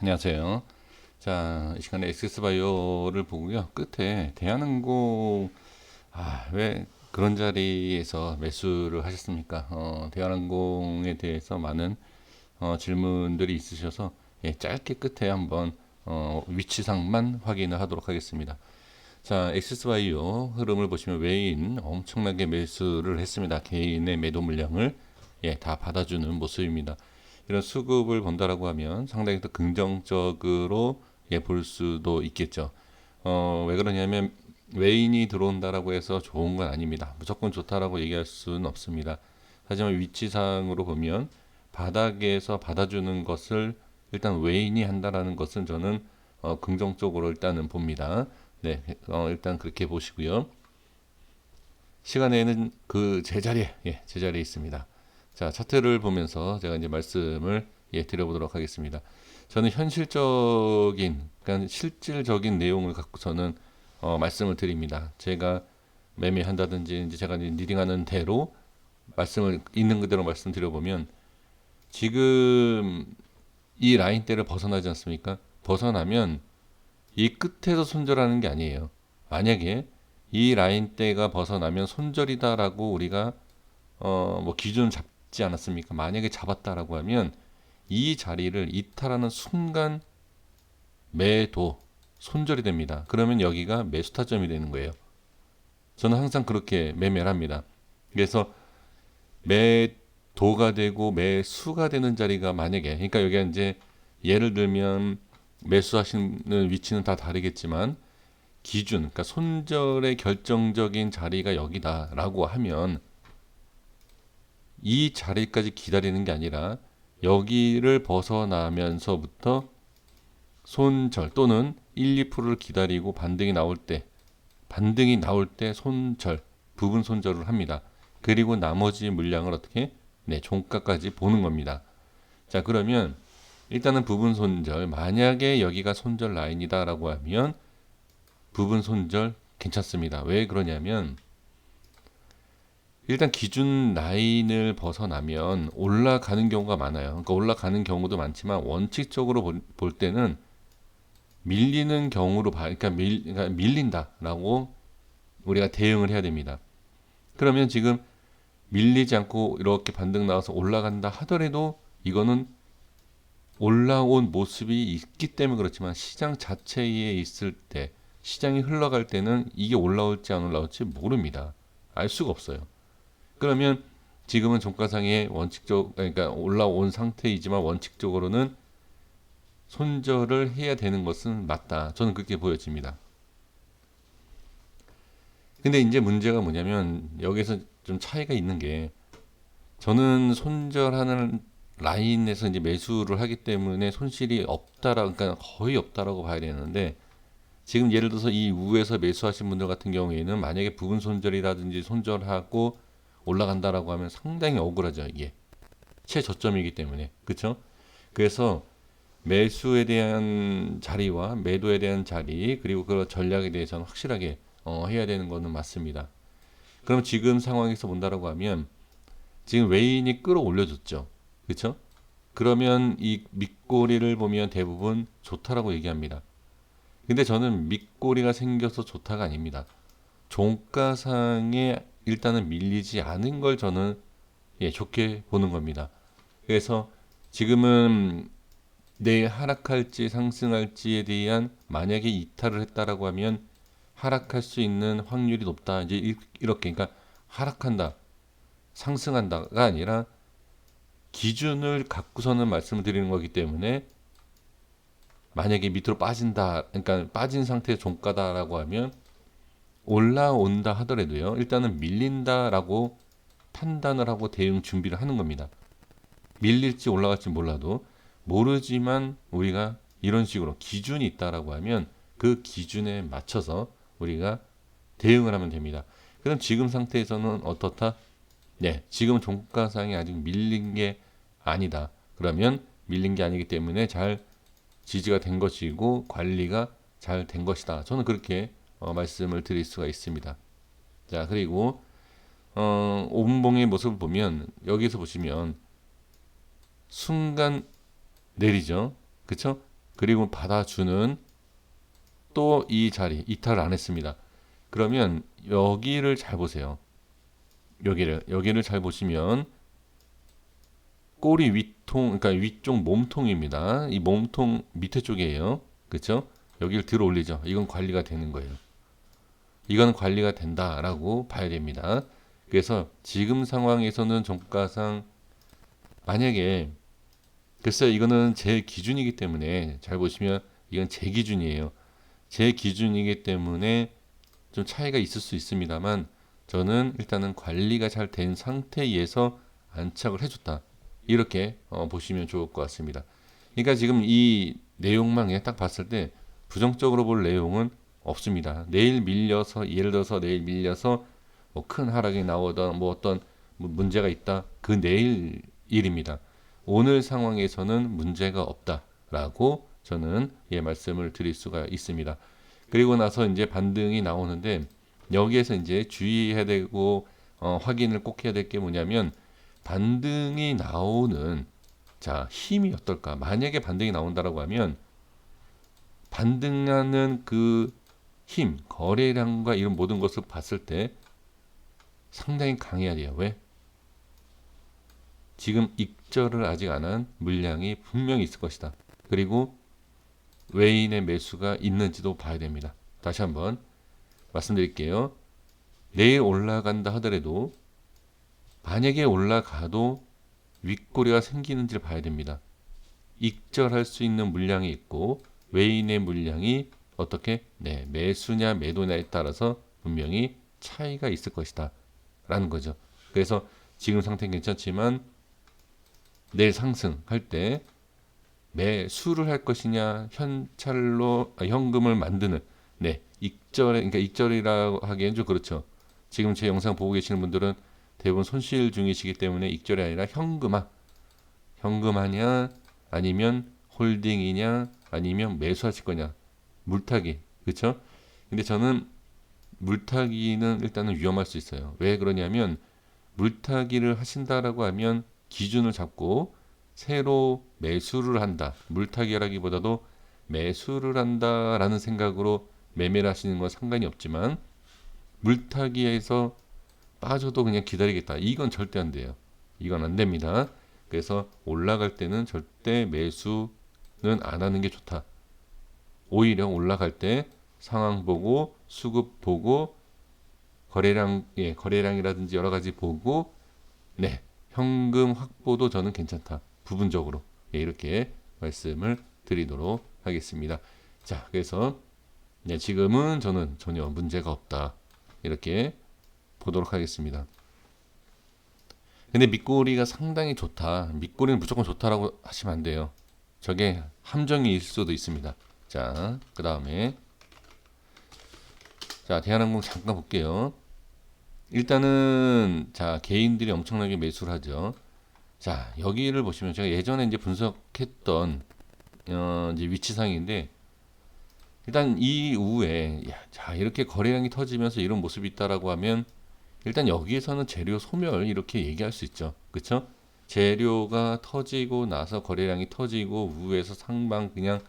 안녕하세요. 자, 이 시간에 엑세스바이오를 보고요. 끝에 대한항공, 왜 그런 자리에서 매수를 하셨습니까? 대한항공에 대해서 많은 질문들이 있으셔서 짧게 끝에 한번 위치상만 확인을 하도록 하겠습니다. 자, 엑세스바이오 흐름을 보시면 외인 엄청나게 매수를 했습니다. 개인의 매도 물량을 다 받아주는 모습입니다. 이런 수급을 본다라고 하면 상당히 더 긍정적으로 볼 수도 있겠죠. 왜 그러냐면 외인이 들어온다라고 해서 좋은 건 아닙니다. 무조건 좋다라고 얘기할 수는 없습니다. 하지만 위치상으로 보면 바닥에서 받아주는 것을 일단 외인이 한다라는 것은 저는 긍정적으로 일단은 봅니다. 네, 일단 그렇게 보시고요. 시간에는 그 제자리에 있습니다. 자, 차트를 보면서 제가 이제 말씀을 드려보도록 하겠습니다. 저는 현실적인, 그러니까 실질적인 내용을 갖고서는 말씀을 드립니다. 제가 매매한다든지 이제 제가 이제 리딩하는 대로 말씀을 있는 그대로 말씀드려보면 지금 이 라인대를 벗어나지 않습니까? 벗어나면 이 끝에서 손절하는 게 아니에요. 만약에 이 라인대가 벗어나면 손절이다라고 우리가 뭐 기준 잡지 않았습니까? 만약에 잡았다라고 하면 이 자리를 이탈하는 순간 매도 손절이 됩니다. 그러면 여기가 매수 타점이 되는 거예요. 저는 항상 그렇게 매매를 합니다. 그래서 매도가 되고 매수가 되는 자리가 만약에, 그러니까 여기가 이제 예를 들면 매수하시는 위치는 다 다르겠지만 기준, 그러니까 손절의 결정적인 자리가 여기다라고 하면 이 자리까지 기다리는 게 아니라 여기를 벗어나면서부터 손절 또는 1, 2%를 기다리고 반등이 나올 때 손절, 부분 손절을 합니다. 그리고 나머지 물량을 어떻게? 네, 종가까지 보는 겁니다. 자, 그러면 일단은 부분 손절, 만약에 여기가 손절 라인이다라고 하면 부분 손절 괜찮습니다. 왜 그러냐면 일단 기준 라인을 벗어나면 올라가는 경우가 많아요. 그러니까 올라가는 경우도 많지만 원칙적으로 볼 때는 밀리는 경우로 그러니까 밀린다라고 우리가 대응을 해야 됩니다. 그러면 지금 밀리지 않고 이렇게 반등 나와서 올라간다 하더라도 이거는 올라온 모습이 있기 때문에 그렇지만 시장 자체에 있을 때 시장이 흘러갈 때는 이게 올라올지 안 올라올지 모릅니다. 알 수가 없어요. 그러면 지금은 종가상의 그러니까 올라온 상태이지만 원칙적으로는 손절을 해야 되는 것은 맞다. 저는 그렇게 보여집니다. 근데 이제 문제가 뭐냐면 여기서 좀 차이가 있는 게 저는 손절하는 라인에서 이제 매수를 하기 때문에 손실이 그러니까 거의 없다라고 봐야 되는데 지금 예를 들어서 이 우에서 매수하신 분들 같은 경우에는 만약에 부분 손절이라든지 손절하고 올라간다라고 하면 상당히 억울하죠, 이게. 최저점이기 때문에. 그렇죠? 그래서 매수에 대한 자리와 매도에 대한 자리 그리고 그 전략에 대해서는 확실하게 해야 되는 거는 맞습니다. 그럼 지금 상황에서 본다라고 하면 지금 외인이 끌어올려줬죠. 그렇죠? 그러면 이 밑꼬리를 보면 대부분 좋다라고 얘기합니다. 근데 저는 밑꼬리가 생겨서 좋다가 아닙니다. 종가상에 일단은 밀리지 않은 걸 저는 좋게 보는 겁니다. 그래서 지금은 내일 하락할지 상승할지에 대한 만약에 이탈을 했다라고 하면 하락할 수 있는 확률이 높다. 이제 이렇게 그러니까 하락한다, 상승한다가 아니라 기준을 갖고서는 말씀을 드리는 거기 때문에 만약에 밑으로 빠진다, 그러니까 빠진 상태의 종가다라고 하면 올라온다 하더라도요. 일단은 밀린다라고 판단을 하고 대응 준비를 하는 겁니다. 밀릴지 올라갈지 몰라도 모르지만 우리가 이런 식으로 기준이 있다라고 하면 그 기준에 맞춰서 우리가 대응을 하면 됩니다. 그럼 지금 상태에서는 어떻다? 네, 지금 종가상이 아직 밀린 게 아니다. 그러면 밀린 게 아니기 때문에 잘 지지가 된 것이고 관리가 잘 된 것이다. 저는 그렇게 말씀을 드릴 수가 있습니다. 자, 그리고 5분봉의 모습을 보면 여기서 보시면 순간 내리죠. 그쵸? 그리고 받아주는 또 이 자리 이탈을 안 했습니다. 그러면 여기를 잘 보세요. 여기를 잘 보시면 꼬리 위통, 그러니까 위쪽 몸통입니다. 이 몸통 밑에 쪽이에요. 그렇죠? 여기를 들어 올리죠. 이건 관리가 되는 거예요. 이건 관리가 된다라고 봐야 됩니다. 그래서 지금 상황에서는 종가상 만약에 글쎄요, 이거는 제 기준이기 때문에 잘 보시면 이건 제 기준이에요. 제 기준이기 때문에 좀 차이가 있을 수 있습니다만 저는 일단은 관리가 잘 된 상태에서 안착을 해줬다. 이렇게 보시면 좋을 것 같습니다. 그러니까 지금 이 내용만 그냥 딱 봤을 때 부정적으로 볼 내용은 없습니다. 내일 밀려서 예를 들어서 내일 밀려서 뭐 큰 하락이 나오던 뭐 어떤 문제가 있다. 그 내일 일입니다. 오늘 상황에서는 문제가 없다라고 저는 말씀을 드릴 수가 있습니다. 그리고 나서 이제 반등이 나오는데 여기에서 이제 주의해야 되고 확인을 꼭 해야 될 게 뭐냐면 반등이 나오는 자 힘이 어떨까? 만약에 반등이 나온다라고 하면 반등하는 그 힘, 거래량과 이런 모든 것을 봤을 때 상당히 강해야 돼요. 왜? 지금 익절을 아직 안 한 물량이 분명히 있을 것이다. 그리고 외인의 매수가 있는지도 봐야 됩니다. 다시 한번 말씀드릴게요. 내일 올라간다 하더라도 만약에 올라가도 윗꼬리가 생기는지를 봐야 됩니다. 익절할 수 있는 물량이 있고 외인의 물량이 어떻게 매수냐 매도냐에 따라서 분명히 차이가 있을 것이다 라는 거죠. 그래서 지금 상태는 괜찮지만 내일 상승할 때 매수를 할 것이냐 현금을 만드는 그러니까 익절이라고 하기엔 좀 그렇죠. 지금 제 영상 보고 계시는 분들은 대부분 손실 중이시기 때문에 익절이 아니라 현금하냐 아니면 홀딩이냐 아니면 매수하실 거냐 물타기 그렇죠? 근데 저는 물타기는 일단은 위험할 수 있어요. 왜 그러냐면 물타기를 하신다라고 하면 기준을 잡고 새로 매수를 한다. 물타기라기보다도 매수를 한다라는 생각으로 매매를 하시는 건 상관이 없지만 물타기에서 빠져도 그냥 기다리겠다. 이건 절대 안 돼요. 이건 안 됩니다. 그래서 올라갈 때는 절대 매수는 안 하는 게 좋다. 오히려 올라갈 때 상황 보고 수급 보고 거래량이라든지 여러 가지 보고 현금 확보도 저는 괜찮다. 부분적으로 이렇게 말씀을 드리도록 하겠습니다. 자, 그래서 지금은 저는 전혀 문제가 없다. 이렇게 보도록 하겠습니다. 근데 밑꼬리가 상당히 좋다. 밑꼬리는 무조건 좋다라고 하시면 안 돼요. 저게 함정일 수도 있습니다. 자, 그 다음에 자 대한항공 잠깐 볼게요. 일단은 자 개인들이 엄청나게 매수를 하죠. 자 여기를 보시면 제가 예전에 이제 분석했던 이제 위치상인데 일단 이후에 자 이렇게 거래량이 터지면서 이런 모습이 있다라고 하면 일단 여기에서는 재료 소멸 이렇게 얘기할 수 있죠. 그렇죠? 재료가 터지고 나서 거래량이 터지고 우에서 상방 그냥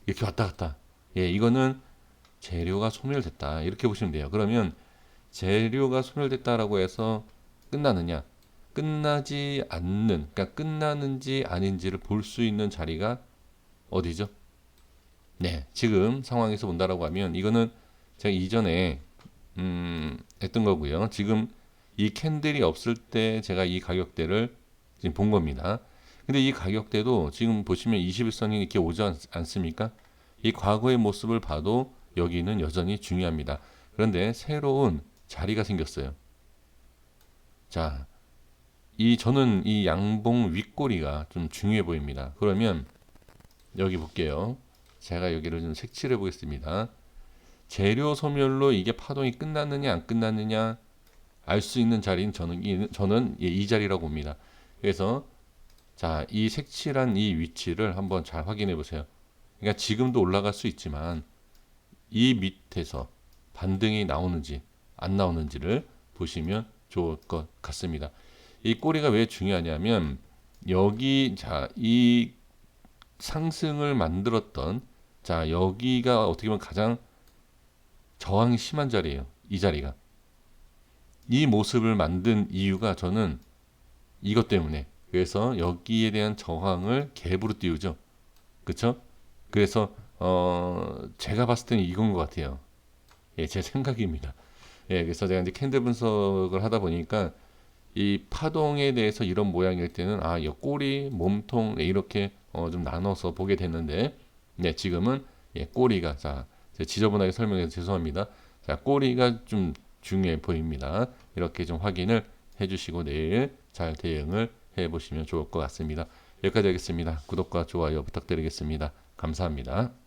이렇게 왔다 갔다. 이거는 재료가 소멸됐다. 이렇게 보시면 돼요. 그러면 재료가 소멸됐다라고 해서 끝나느냐? 끝나지 않는, 그러니까 끝나는지 아닌지를 볼 수 있는 자리가 어디죠? 지금 상황에서 본다라고 하면 이거는 제가 이전에 했던 거고요. 지금 이 캔들이 없을 때 제가 이 가격대를 지금 본 겁니다. 근데 이 가격대도 지금 보시면 21선이 이렇게 오지 않습니까? 이 과거의 모습을 봐도 여기는 여전히 중요합니다. 그런데 새로운 자리가 생겼어요. 자, 저는 이 양봉 윗꼬리가 좀 중요해 보입니다. 그러면 여기 볼게요. 제가 여기를 좀 색칠해 보겠습니다. 재료 소멸로 이게 파동이 끝났느냐 안 끝났느냐 알 수 있는 자리는 저는 이 자리라고 봅니다. 그래서 자, 이 색칠한 이 위치를 한번 잘 확인해 보세요. 그러니까 지금도 올라갈 수 있지만 이 밑에서 반등이 나오는지 안 나오는지를 보시면 좋을 것 같습니다. 이 꼬리가 왜 중요하냐면 여기 자, 이 상승을 만들었던, 자, 여기가 어떻게 보면 가장 저항이 심한 자리예요. 이 자리가. 이 모습을 만든 이유가 저는 이것 때문에. 그래서 여기에 대한 저항을 갭으로 띄우죠. 그쵸? 그래서 제가 봤을 때는 이건 것 같아요. 예, 제 생각입니다. 예, 그래서 제가 이제 캔들 분석을 하다 보니까 이 파동에 대해서 이런 모양일 때는 이 꼬리, 몸통 이렇게 좀 나눠서 보게 됐는데, 네, 지금은 예, 꼬리가, 자, 제가 지저분하게 설명해서 죄송합니다. 자, 꼬리가 좀 중요해 보입니다. 이렇게 좀 확인을 해주시고 내일 잘 대응을 해보시면 좋을 것 같습니다. 여기까지 하겠습니다. 구독과 좋아요 부탁드리겠습니다. 감사합니다.